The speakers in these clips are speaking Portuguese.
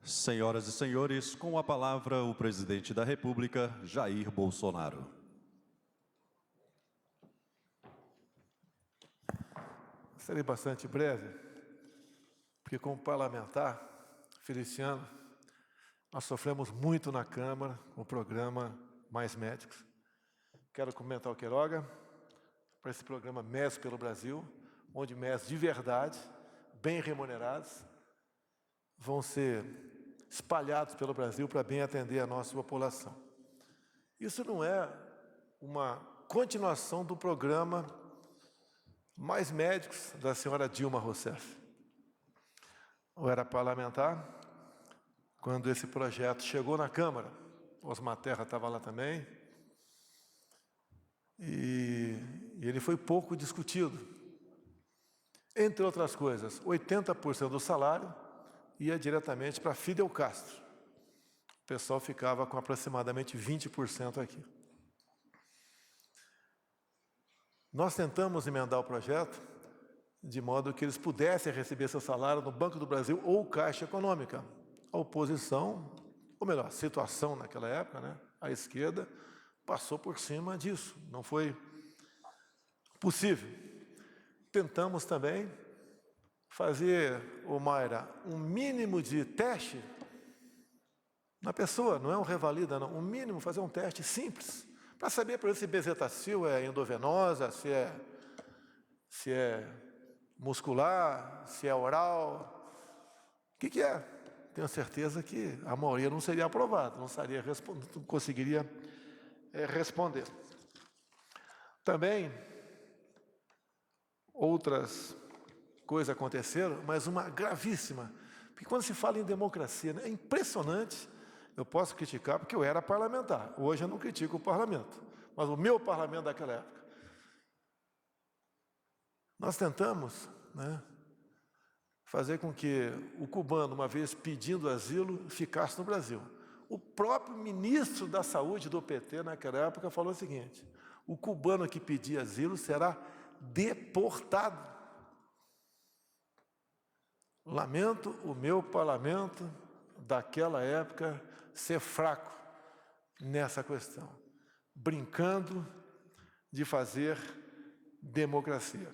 Senhoras e senhores, com a palavra o presidente da República, Jair Bolsonaro. Serei bastante breve, porque como parlamentar, Feliciano, nós sofremos muito na Câmara com o programa Mais Médicos. Quero comentar o Queiroga para esse programa Médicos pelo Brasil, onde médicos de verdade, bem remunerados, vão ser espalhados pelo Brasil para bem atender a nossa população. Isso não é uma continuação do programa Mais Médicos da senhora Dilma Rousseff. Eu era parlamentar quando esse projeto chegou na Câmara. Osmar Terra estava lá também. E ele foi pouco discutido. Entre outras coisas, 80% do salário ia diretamente para Fidel Castro. O pessoal ficava com aproximadamente 20% aqui. Nós tentamos emendar o projeto de modo que eles pudessem receber seu salário no Banco do Brasil ou Caixa Econômica. A oposição, ou melhor, a situação naquela época, né, a esquerda, passou por cima disso. Não foi possível. Tentamos também fazer, Mayra, um mínimo de teste na pessoa, não é um revalida, não. Um mínimo, fazer um teste simples, para saber, por exemplo, se bezetacil é endovenosa, se é muscular, se é oral. O que é? Tenho certeza que a maioria não seria aprovada, não conseguiria responder. Também, outras coisas aconteceram, mas uma gravíssima, porque quando se fala em democracia, né, é impressionante. Eu posso criticar porque eu era parlamentar, hoje eu não critico o parlamento, mas o meu parlamento daquela época. Nós tentamos, né, fazer com que o cubano, uma vez pedindo asilo, ficasse no Brasil. O próprio ministro da Saúde do PT, naquela época, falou o seguinte: o cubano que pedir asilo será deportado. Lamento o meu parlamento daquela época ser fraco nessa questão, brincando de fazer democracia.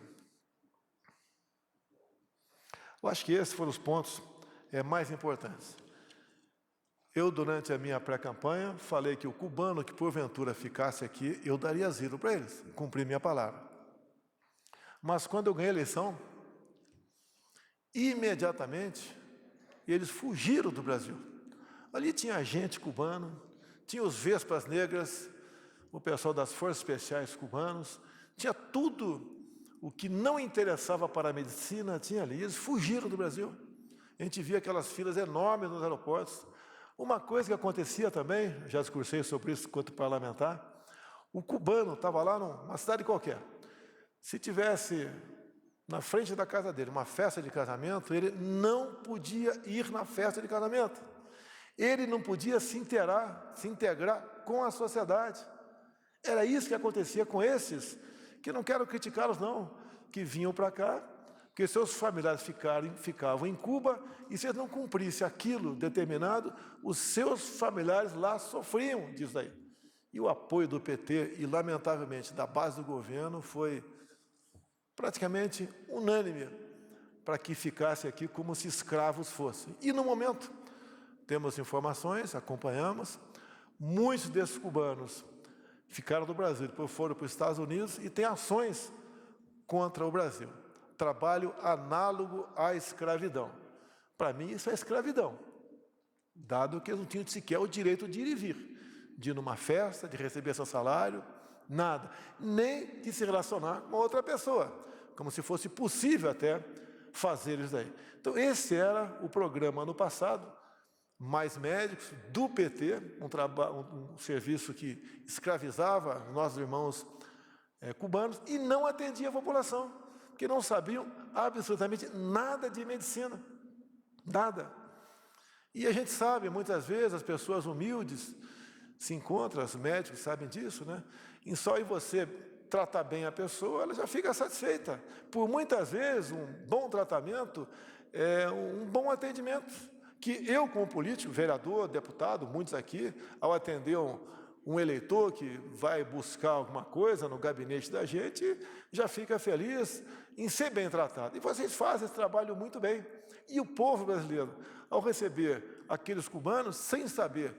Eu acho que esses foram os pontos mais importantes. Eu, durante a minha pré-campanha, falei que o cubano que porventura ficasse aqui, eu daria asilo para eles, cumpri minha palavra. Mas quando eu ganhei a eleição, imediatamente, eles fugiram do Brasil. Ali tinha agente cubano, tinha os Vespas Negras, o pessoal das Forças Especiais cubanos, tinha tudo o que não interessava para a medicina, tinha ali. Eles fugiram do Brasil. A gente via aquelas filas enormes nos aeroportos. Uma coisa que acontecia também, já discursei sobre isso enquanto parlamentar, o cubano estava lá numa cidade qualquer. Se tivesse na frente da casa dele uma festa de casamento, ele não podia ir na festa de casamento. Ele não podia se integrar com a sociedade. Era isso que acontecia com esses, que não quero criticá-los não, que vinham para cá, porque seus familiares ficavam em Cuba, e se eles não cumprissem aquilo determinado, os seus familiares lá sofriam disso aí. E o apoio do PT, e lamentavelmente da base do governo, foi praticamente unânime para que ficasse aqui como se escravos fossem. E no momento, temos informações, acompanhamos, muitos desses cubanos ficaram no Brasil, depois foram para os Estados Unidos e têm ações contra o Brasil. Trabalho análogo à escravidão. Para mim, isso é escravidão, dado que eles não tinham sequer o direito de ir e vir, de ir numa festa, de receber seu salário, nada, nem de se relacionar com outra pessoa, como se fosse possível até fazer isso daí. Então, esse era o programa ano passado, Mais Médicos, do PT, um serviço que escravizava nossos irmãos cubanos e não atendia a população, porque não sabiam absolutamente nada de medicina, nada. E a gente sabe, muitas vezes, as pessoas humildes se encontram, os médicos sabem disso, né? E só em você tratar bem a pessoa, ela já fica satisfeita. Por muitas vezes, um bom tratamento é um bom atendimento. que eu, como político, vereador, deputado, muitos aqui, ao atender um eleitor que vai buscar alguma coisa no gabinete da gente, já fica feliz em ser bem tratado. E vocês fazem esse trabalho muito bem. E o povo brasileiro, ao receber aqueles cubanos, sem saber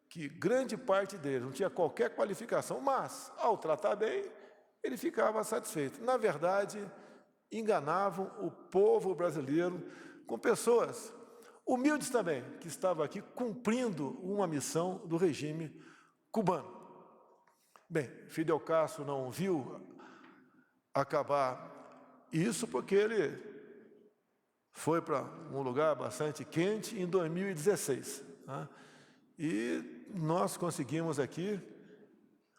que grande parte deles não tinha qualquer qualificação, mas, ao tratar bem, ele ficava satisfeito. Na verdade, enganavam o povo brasileiro com pessoas humildes também, que estavam aqui cumprindo uma missão do regime cubano. Bem, Fidel Castro não viu acabar isso porque ele foi para um lugar bastante quente em 2016. Né? E nós conseguimos aqui,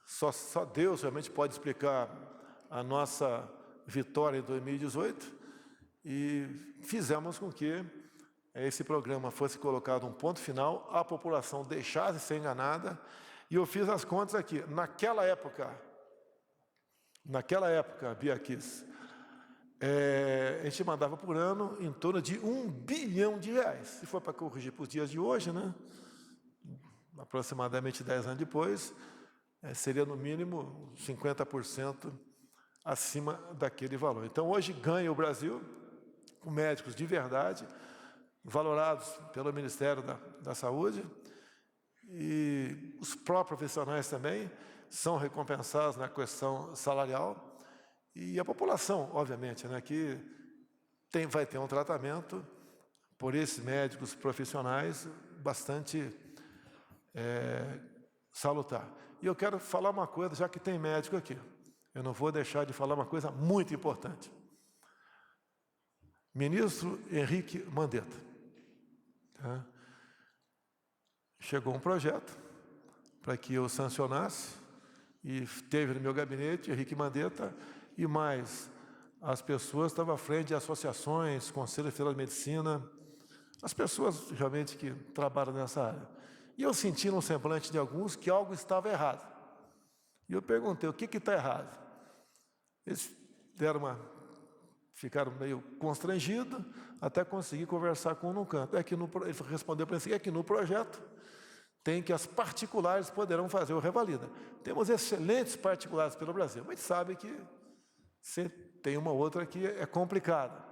só Deus realmente pode explicar a nossa vitória em 2018, e fizemos com que esse programa fosse colocado um ponto final, a população deixasse de ser enganada, e eu fiz as contas aqui. Naquela época, Bia Kiss, a gente mandava por ano em torno de R$1 bilhão. Se for para corrigir para os dias de hoje, né? Aproximadamente 10 anos depois, seria no mínimo 50% acima daquele valor. Então, hoje ganha o Brasil com médicos de verdade, valorados pelo Ministério da Saúde, e os próprios profissionais também são recompensados na questão salarial, e a população, obviamente, né, que vai ter um tratamento por esses médicos profissionais bastante salutar. E eu quero falar uma coisa, já que tem médico aqui, eu não vou deixar de falar uma coisa muito importante. Ministro Henrique Mandetta, tá? Chegou um projeto para que eu sancionasse, e teve no meu gabinete Henrique Mandetta e mais as pessoas estavam à frente de associações, Conselho Federal de Medicina, as pessoas realmente que trabalham nessa área. E eu senti no semblante de alguns que algo estava errado. E eu perguntei, o que está errado? Eles ficaram meio constrangidos, até conseguir conversar com um no canto. Ele respondeu para mim, é que no projeto tem que as particulares poderão fazer o revalida. Temos excelentes particulares pelo Brasil, mas sabe que você tem uma outra que é complicada.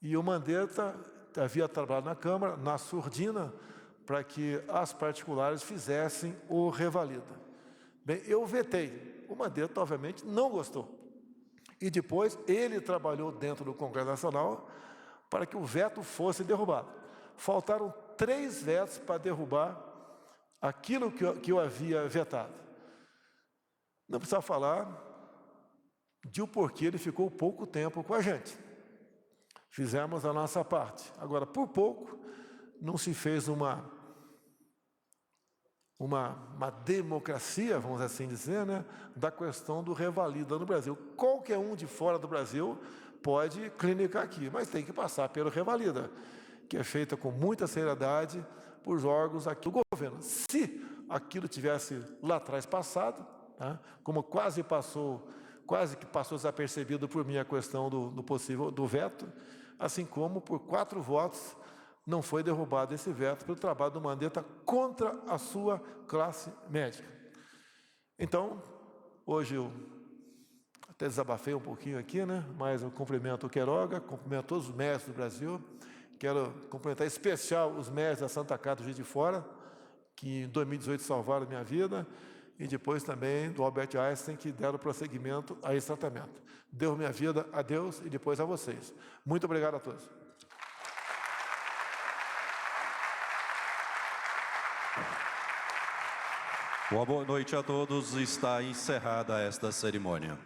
E o Mandetta havia trabalhado na Câmara, na surdina, para que as particulares fizessem o revalida. Bem, eu vetei. O Mandetta, obviamente, não gostou. E depois ele trabalhou dentro do Congresso Nacional para que o veto fosse derrubado. Faltaram 3 vetos para derrubar aquilo que eu havia vetado. Não precisa falar de o porquê ele ficou pouco tempo com a gente. Fizemos a nossa parte. Agora, por pouco, não se fez uma democracia, vamos assim dizer, né, da questão do revalida no Brasil. Qualquer um de fora do Brasil pode clinicar aqui, mas tem que passar pelo revalida, que é feita com muita seriedade por órgãos aqui do governo. Se aquilo tivesse lá atrás passado, tá, como quase que passou desapercebido por mim a questão do possível do veto, assim como por 4 votos não foi derrubado esse veto pelo trabalho do Mandetta contra a sua classe médica. Então, hoje eu até desabafei um pouquinho aqui, né? Mas eu cumprimento o Queiroga, cumprimento todos os médicos do Brasil, quero cumprimentar em especial os médicos da Santa Casa do Juiz de Fora, que em 2018 salvaram a minha vida, e depois também do Albert Einstein, que deram prosseguimento a esse tratamento. Deu minha vida a Deus e depois a vocês. Muito obrigado a todos. Uma boa noite a todos. Está encerrada esta cerimônia.